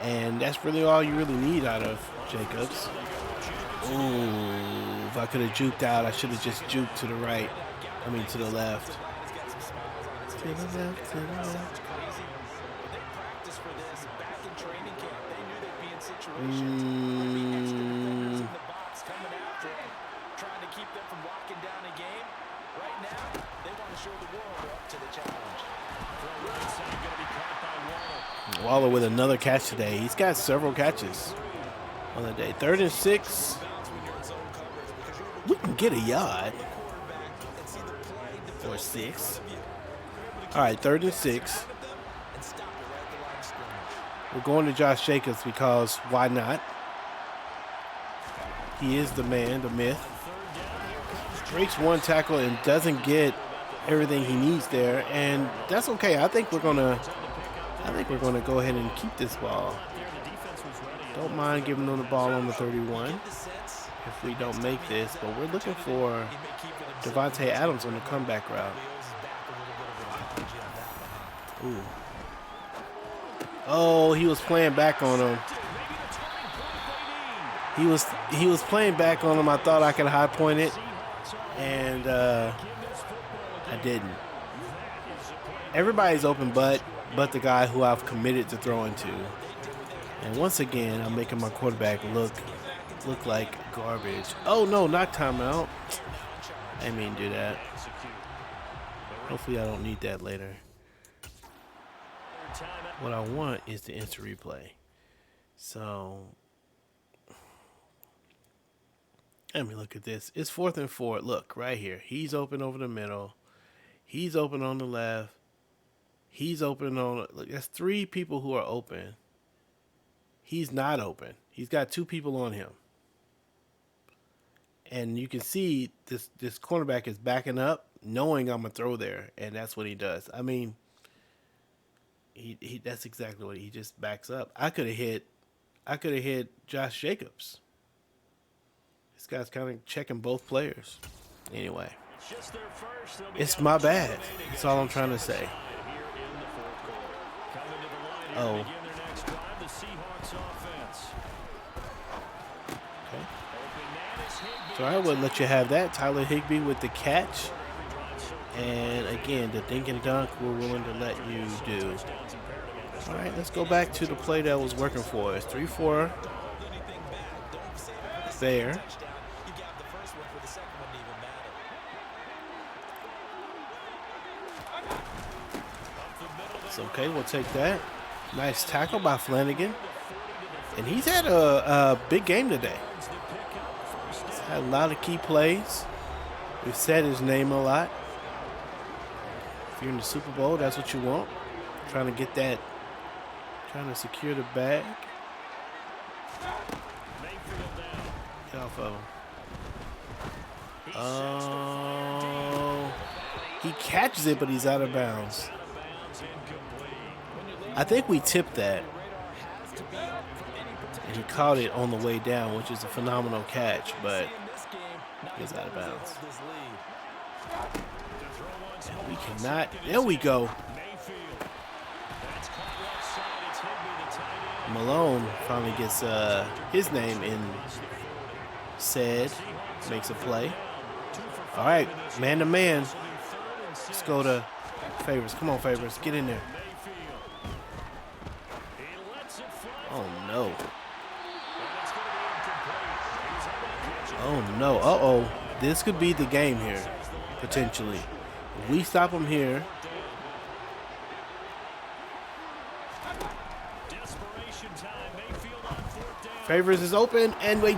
And that's really all you really need out of Jacobs. Ooh, if I could have juked out, I should have just juked to the right. I mean, to the left. To the left, to the left. Waller with another catch today. He's got several catches on the day. 3rd and 6. We can get a yard. Or 6. All right, 3rd and 6. We're going to Josh Jacobs because why not? He is the man, the myth. Breaks one tackle and doesn't get everything he needs there, and that's okay. I think we're gonna go ahead and keep this ball. Don't mind giving them the ball on the 31 if we don't make this, but we're looking for Devontae Adams on the comeback route. Ooh. Oh, he was playing back on him. He was playing back on him. I thought I could high point it, and I didn't. Everybody's open but the guy who I've committed to throwing to. And once again, I'm making my quarterback look like garbage. Oh no, not timeout. I didn't mean to do that. Hopefully I don't need that later. What I want is the instant replay. So let me look at this. It's 4th and 4. Look, right here. He's open over the middle. He's open on the left. He's open on... Look, that's 3 people who are open. He's not open. He's got 2 people on him. And you can see this cornerback is backing up, knowing I'm going to throw there. And that's what he does. I mean, he that's exactly what he just backs up. I could have hit Josh Jacobs. This guy's kind of checking both players. Anyway, it's my bad. That's all I'm trying to say. Oh. Okay. So I wouldn't let you have that. Tyler Higbee with the catch. And again, the dink and dunk we're willing to let you do. All right, let's go back to the play that was working for us. 3-4 there. It's okay, we'll take that. Nice tackle by Flanagan. And he's had a big game today. He's had a lot of key plays. We've said his name a lot. If you're in the Super Bowl, that's what you want. Trying to get that, trying to secure the bag. Get off of him. Oh, he catches it, but he's out of bounds. I think we tipped that. And he caught it on the way down, which is a phenomenal catch, but He's out of bounds. And we cannot. There we go. Malone finally gets his name in. Said makes a play. All right, man to man. Let's go to Favors. Come on, Favors. Get in there. Oh, no. Oh, no. Uh-oh. This could be the game here, potentially. If we stop him here. Favors is open, and we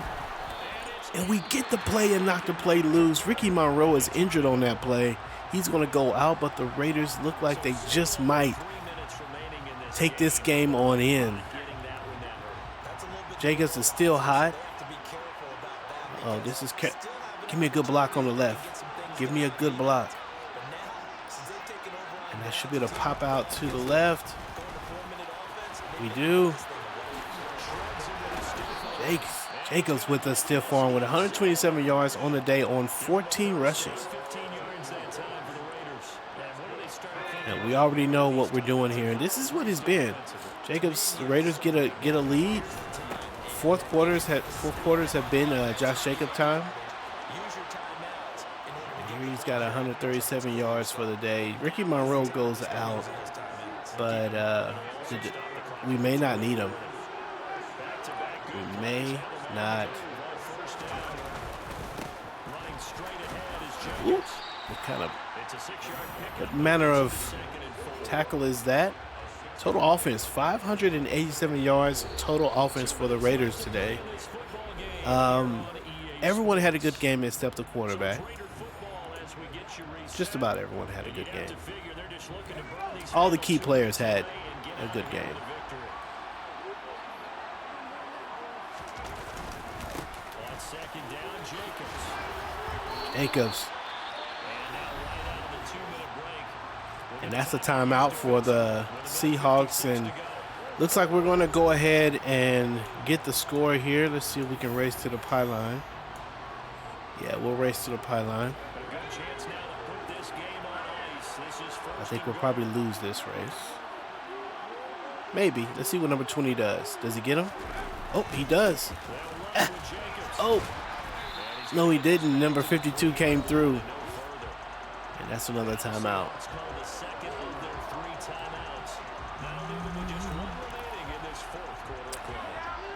get the play and knock the play loose. Ricky Monroe is injured on that play. He's going to go out, but the Raiders look like they just might take this game on in. Jacobs is still hot. Oh, this is... Give me a good block on the left. Give me a good block. And that should be able to pop out to the left. We do. Jacobs with a stiff arm with 127 yards on the day on 14 rushes. And we already know what we're doing here. And this is what it's been. Jacobs, the Raiders get a lead. Fourth quarters have been Josh Jacobs time. And here he's got 137 yards for the day. Ricky Monroe goes out, but we may not need him. We may not. Oops. What manner of tackle is that? Total offense, 587 yards total offense for the Raiders today. Everyone had a good game except the quarterback. Just about everyone had a good game. All the key players had a good game. Jacobs. And that's a timeout for the Seahawks. And looks like we're going to go ahead and get the score here. Let's see if we can race to the pylon. Yeah, we'll race to the pylon. I think we'll probably lose this race. Maybe. Let's see what number 20 does. Does he get him? Oh, he does. Oh. No, he didn't. Number 52 came through. And that's another timeout.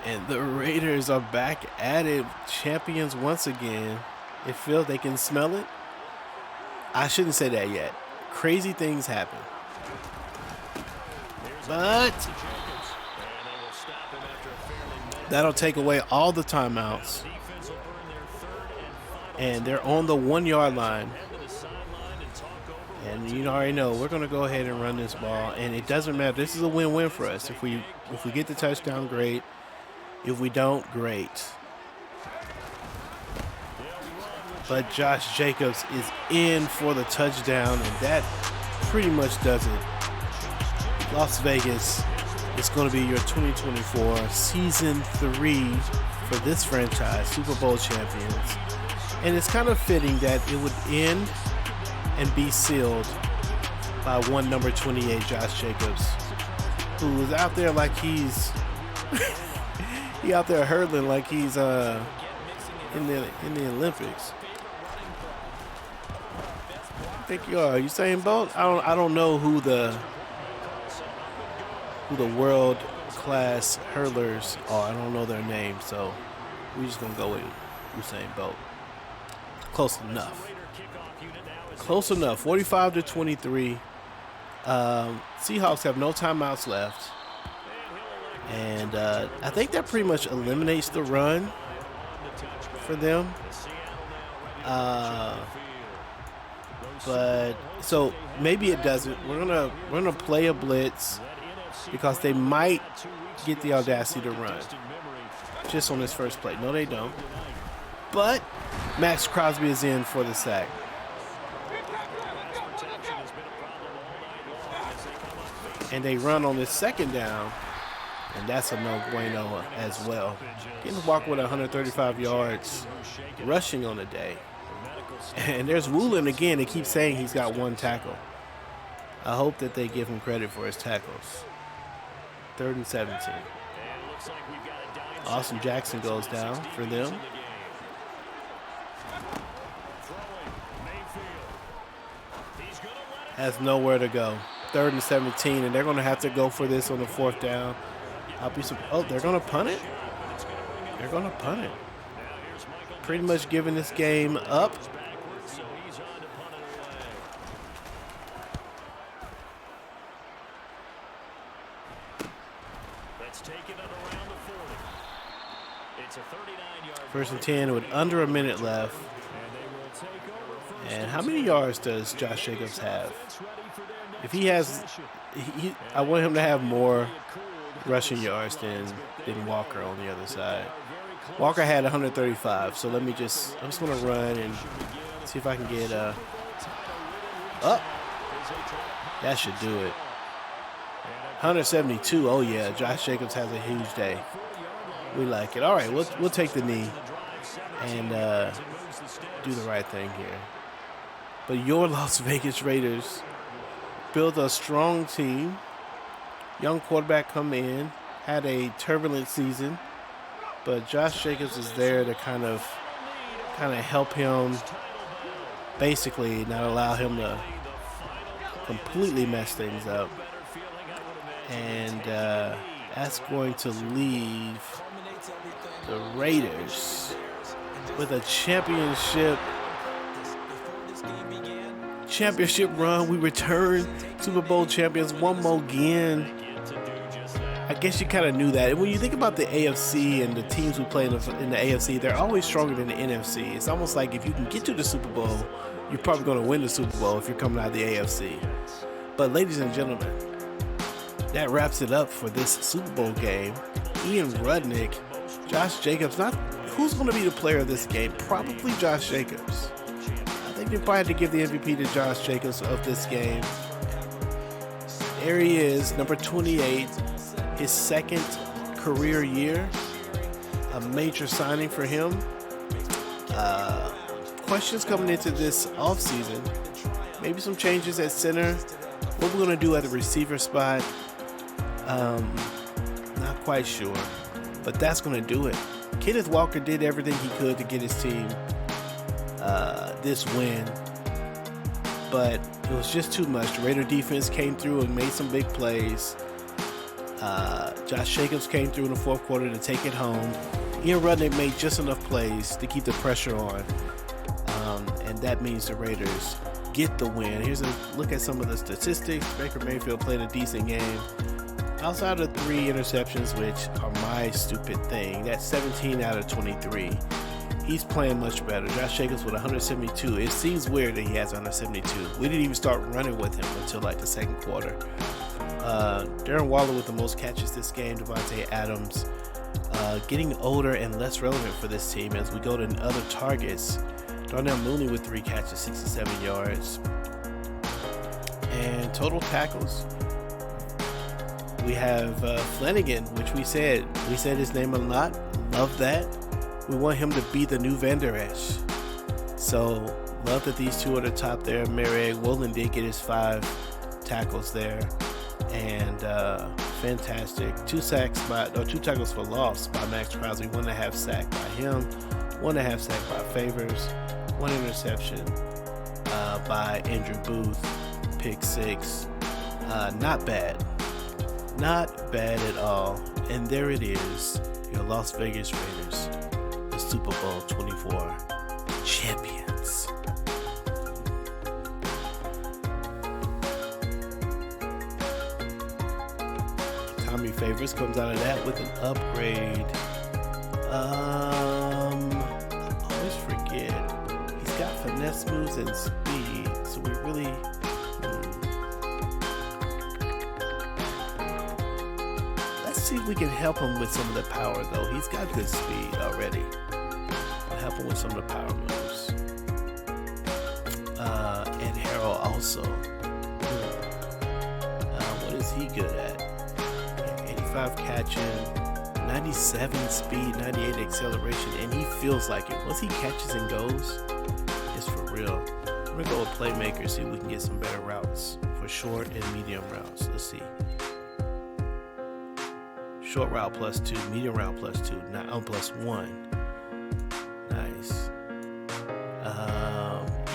And the Raiders are back at it. Champions once again. It feels they can smell it. I shouldn't say that yet. Crazy things happen. But that'll take away all the timeouts. And they're on the 1 yard line. And you already know we're going to go ahead and run this ball. And it doesn't matter. This is a win-win for us. If we get the touchdown, great. If we don't, great. But Josh Jacobs is in for the touchdown, and that pretty much does it. Las Vegas is going to be your 2024 Season 3 for this franchise, Super Bowl champions. And it's kind of fitting that it would end and be sealed by one number 28, Josh Jacobs, who is out there like he's he out there hurdling like he's in the Olympics. I think you are. Usain Bolt? I don't know who the world class hurlers are. I don't know their names, so we're just gonna go with Usain Bolt. Close enough. Close enough. 45-23. Seahawks have no timeouts left. And I think that pretty much eliminates the run for them. But so maybe it doesn't. We're gonna play a blitz because they might get the audacity to run just on this first play. No, they don't. But Max Crosby is in for the sack. And they run on this second down. and that's a no bueno as well. Kenneth Walker with 135 yards rushing on the day. And there's Woolen again. They keep saying he's got 1 tackle. I hope that they give him credit for his tackles. 3rd and 17. Austin Jackson goes down for them. Has nowhere to go. 3rd and 17, and they're going to have to go for this on the 4th down. Oh, they're going to punt it? They're going to punt it. Pretty much giving this game up. First and 10 with under a minute left. And how many yards does Josh Jacobs have? If he has, I want him to have more rushing yards than Walker on the other side. Walker had 135, so I'm just going to run and see if I can get up. That should do it. 172. Oh yeah, Josh Jacobs has a huge day. We like it. All right, we'll take the knee and do the right thing here. But your Las Vegas Raiders built a strong team. Young quarterback come in, had a turbulent season, but Josh Jacobs is there to kind of help him, basically not allow him to completely mess things up. And that's going to leave the Raiders with a championship run. We return Super Bowl champions one more again. I guess you kind of knew that. And when you think about the AFC and the teams who play in the AFC, they're always stronger than the NFC. It's almost like if you can get to the Super Bowl, you're probably going to win the Super Bowl if you're coming out of the AFC. But ladies and gentlemen, that wraps it up for this Super Bowl game. Ian Rudnick, Josh Jacobs. Who's going to be the player of this game? Probably Josh Jacobs. I think they probably had to give the MVP to Josh Jacobs of this game. There he is, number 28, his 2nd career year. A major signing for him. Questions coming into this offseason. Maybe some changes at center. What we're going to do at the receiver spot, not quite sure. But that's going to do it. Kenneth Walker did everything he could to get his team this win. But it was just too much. The Raider defense came through and made some big plays. Josh Jacobs came through in the 4th quarter to take it home. Ian Rudnick made just enough plays to keep the pressure on. And that means the Raiders get the win. Here's a look at some of the statistics. Baker Mayfield played a decent game. Outside of 3 interceptions, which are my stupid thing, that's 17 out of 23. He's playing much better. Josh Jacobs with 172. It seems weird that he has 172. We didn't even start running with him until like the 2nd quarter. Darren Waller with the most catches this game. Devontae Adams getting older and less relevant for this team as we go to other targets. Darnell Mooney with 3 catches, 67 yards. And total tackles, we have Flanagan, which we said his name a lot. Love that. We want him to be the new Van Der Esch. So love that these two are the top there. Merrick Woolen did get his 5 tackles there. And fantastic. 2 tackles for loss by Max Crosby. 1.5 sack by him. 1.5 sack by Favors. 1 interception by Andrew Booth. Pick 6. Not bad. Not bad at all. And there it is. Your Las Vegas Raiders, the Super Bowl 24 champions. Tommy Favors comes out of that with an upgrade. I always forget. He's got finesse moves and speed, so we really... see if we can help him with some of the power, though. He's got good speed already. We'll help him with some of the power moves. And Harrell also. What is he good at? 85 95 catching, 97 speed, 98 acceleration, and he feels like it. Once he catches and goes, it's for real. We're gonna go with playmaker, see if we can get some better routes for short and medium routes. Let's see. Short route +2, medium route +2, not on +1. Nice.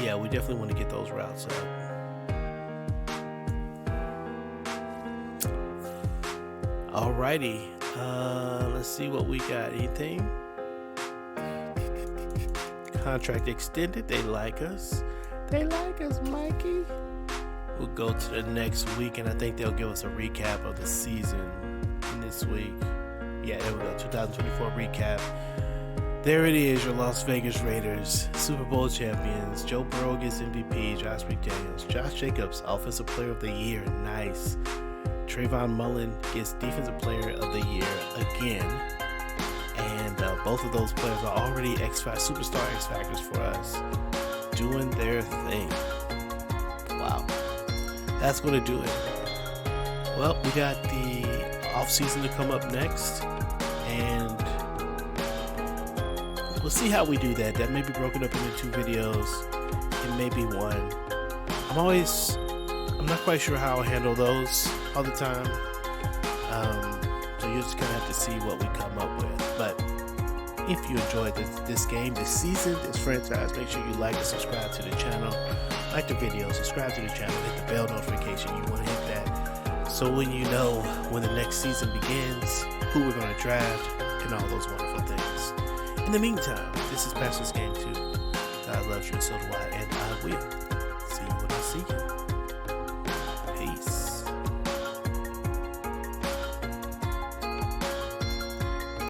Yeah, we definitely want to get those routes up. Alrighty. Let's see what we got. Anything? Contract extended. They like us. They like us, Mikey. We'll go to the next week, and I think they'll give us a recap of the season this week. Yeah, there we go. 2024 recap. There it is, your Las Vegas Raiders, Super Bowl champions. Joe Burrow gets MVP, Josh McDaniels. Josh Jacobs, Offensive Player of the Year, nice. Trayvon Mullen gets Defensive Player of the Year again. And both of those players are already superstar X Factors for us, doing their thing. Wow. That's going to do it. Well, we got the offseason to come up next, and we'll see how we do that. That may be broken up into 2 videos. It may be 1. I'm not quite sure how I'll handle those all the time. So you're just gonna have to see what we come up with. But if you enjoyed this game, this season, this franchise, make sure you like and subscribe to the channel. Like the video, subscribe to the channel, hit the bell notification. You want to hit that so when you know when the next season begins, who we're going to draft, and all those wonderful things. In the meantime, this is PostGame 2. God loves you, and so do I, and I will see you when I see you.